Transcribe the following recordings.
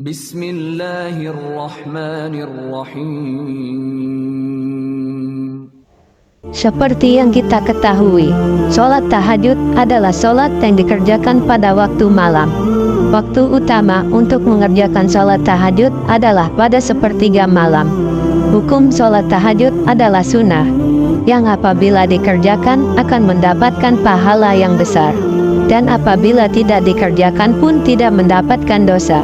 Bismillahirrahmanirrahim. Seperti yang kita ketahui, sholat tahajud adalah sholat yang dikerjakan pada waktu malam. Waktu utama untuk mengerjakan sholat tahajud adalah pada sepertiga malam. Hukum sholat tahajud adalah sunnah, yang apabila dikerjakan akan mendapatkan pahala yang besar, dan apabila tidak dikerjakan pun tidak mendapatkan dosa.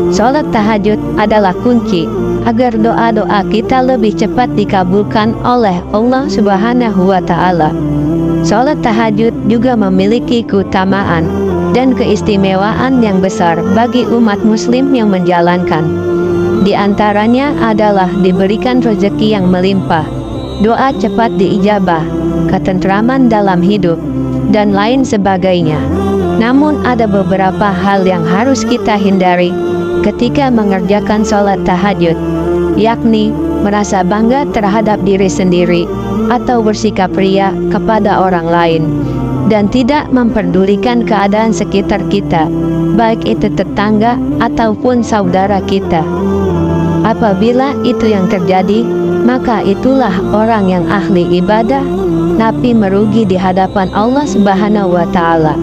Sholat tahajud adalah kunci agar doa-doa kita lebih cepat dikabulkan oleh Allah Subhanahu wa Ta'ala. Sholat tahajud juga memiliki keutamaan dan keistimewaan yang besar bagi umat Muslim yang menjalankan. Di antaranya adalah diberikan rezeki yang melimpah, doa cepat diijabah, ketentraman dalam hidup, dan lain sebagainya. Namun ada beberapa hal yang harus kita hindari ketika mengerjakan sholat tahajud, yakni merasa bangga terhadap diri sendiri atau bersikap ria kepada orang lain, dan tidak memperdulikan keadaan sekitar kita, baik itu tetangga ataupun saudara kita. Apabila itu yang terjadi, maka itulah orang yang ahli ibadah, tapi merugi di hadapan Allah Subhanahu wa Ta'ala.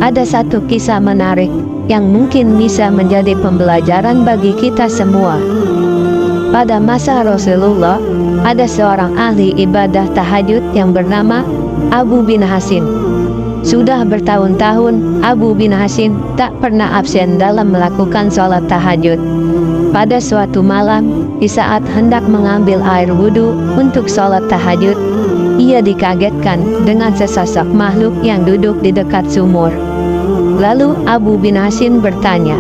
Ada satu kisah menarik yang mungkin bisa menjadi pembelajaran bagi kita semua. Pada masa Rasulullah, ada seorang ahli ibadah tahajud yang bernama Abu bin Hasin. Sudah bertahun-tahun Abu bin Hasin tak pernah absen dalam melakukan sholat tahajud. Pada suatu malam, di saat hendak mengambil air wudhu untuk sholat tahajud, ia dikagetkan dengan sesosok makhluk yang duduk di dekat sumur. Lalu Abu bin Hasin bertanya,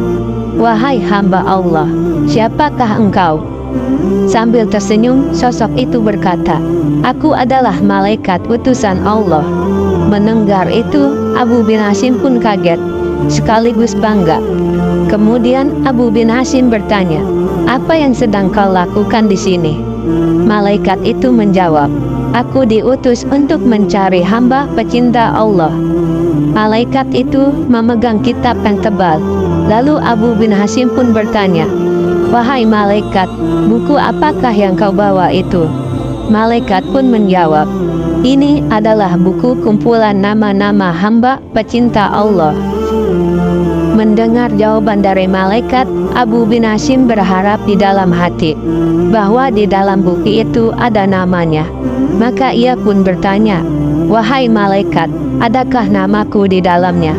"Wahai hamba Allah, siapakah engkau?" Sambil tersenyum, sosok itu berkata, "Aku adalah malaikat utusan Allah." Mendengar itu, Abu bin Hasin pun kaget, sekaligus bangga. Kemudian Abu bin Hasin bertanya, "Apa yang sedang kau lakukan di sini?" Malaikat itu menjawab, "Aku diutus untuk mencari hamba pecinta Allah." Malaikat itu memegang kitab yang tebal. Lalu Abu bin Hasim pun bertanya, "Wahai malaikat, buku apakah yang kau bawa itu?" Malaikat pun menjawab, "Ini adalah buku kumpulan nama-nama hamba pecinta Allah." Mendengar jawaban dari malaikat, Abu bin Hasim berharap di dalam hati bahwa di dalam buku itu ada namanya. Maka ia pun bertanya, "Wahai malaikat, adakah namaku di dalamnya?"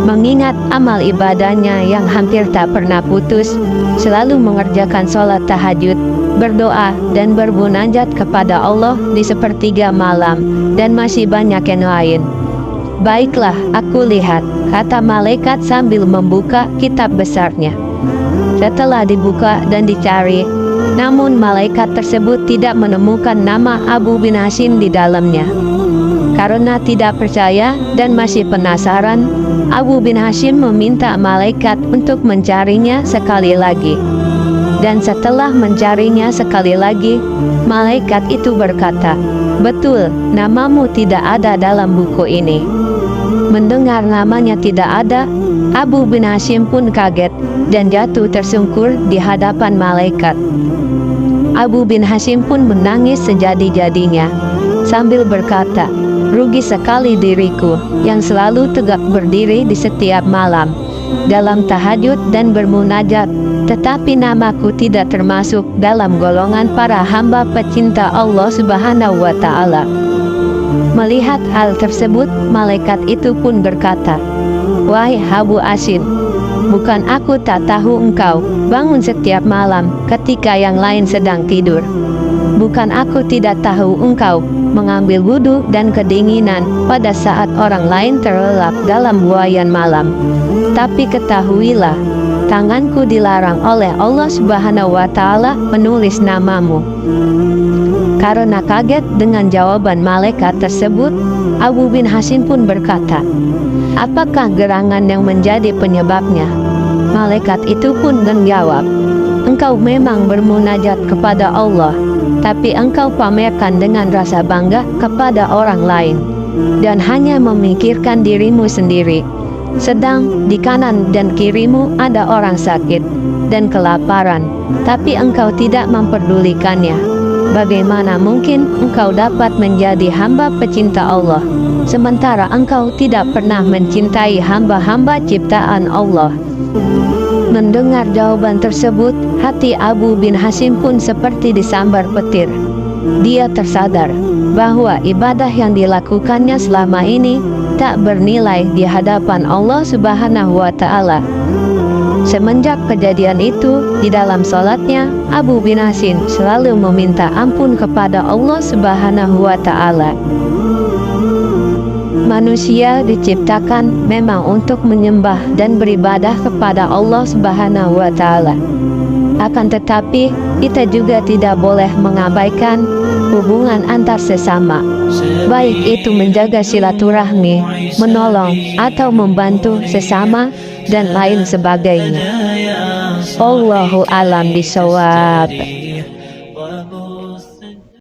Mengingat amal ibadahnya yang hampir tak pernah putus, selalu mengerjakan sholat tahajud, berdoa dan bermunajat kepada Allah di sepertiga malam, dan masih banyak yang lain. "Baiklah, aku lihat," kata malaikat sambil membuka kitab besarnya. Setelah dibuka dan dicari, namun malaikat tersebut tidak menemukan nama Abu bin Hasin di dalamnya. Karena tidak percaya dan masih penasaran, Abu bin Hasim meminta malaikat untuk mencarinya sekali lagi. Dan setelah mencarinya sekali lagi, malaikat itu berkata, "Betul, namamu tidak ada dalam buku ini." Mendengar namanya tidak ada, Abu bin Hasim pun kaget dan jatuh tersungkur di hadapan malaikat. Abu bin Hasim pun menangis sejadi-jadinya sambil berkata, "Rugi sekali diriku yang selalu tegak berdiri di setiap malam dalam tahajud dan bermunajat, tetapi namaku tidak termasuk dalam golongan para hamba pecinta Allah Subhanahu wa Ta'ala." Melihat hal tersebut, malaikat itu pun berkata, "Wahai Abu Hasim, bukan aku tak tahu engkau bangun setiap malam ketika yang lain sedang tidur. Bukan aku tidak tahu engkau mengambil wudhu dan kedinginan pada saat orang lain terlelap dalam buayan malam. Tapi ketahuilah, tanganku dilarang oleh Allah Subhanahu wa Ta'ala menulis namamu." Karena kaget dengan jawaban malaikat tersebut, Abu bin Hasim pun berkata, "Apakah gerangan yang menjadi penyebabnya?" Malaikat itu pun menjawab, "Engkau memang bermunajat kepada Allah, tapi engkau pamerkan dengan rasa bangga kepada orang lain, dan hanya memikirkan dirimu sendiri. Sedang di kanan dan kirimu ada orang sakit dan kelaparan, tapi engkau tidak memperdulikannya. Bagaimana mungkin engkau dapat menjadi hamba pecinta Allah, sementara engkau tidak pernah mencintai hamba-hamba ciptaan Allah? Mendengar jawaban tersebut, hati Abu bin Hasim pun seperti disambar petir. Dia tersadar bahwa ibadah yang dilakukannya selama ini tak bernilai di hadapan Allah Subhanahu wa Ta'ala. Semenjak kejadian itu, di dalam sholatnya, Abu bin Hasim selalu meminta ampun kepada Allah Subhanahu wa Ta'ala. Manusia diciptakan memang untuk menyembah dan beribadah kepada Allah Subhanahu wa Ta'ala. Akan tetapi, kita juga tidak boleh mengabaikan hubungan antar sesama, baik itu menjaga silaturahmi, menolong, atau membantu sesama, dan lain sebagainya. Allahu a'lam bishawab.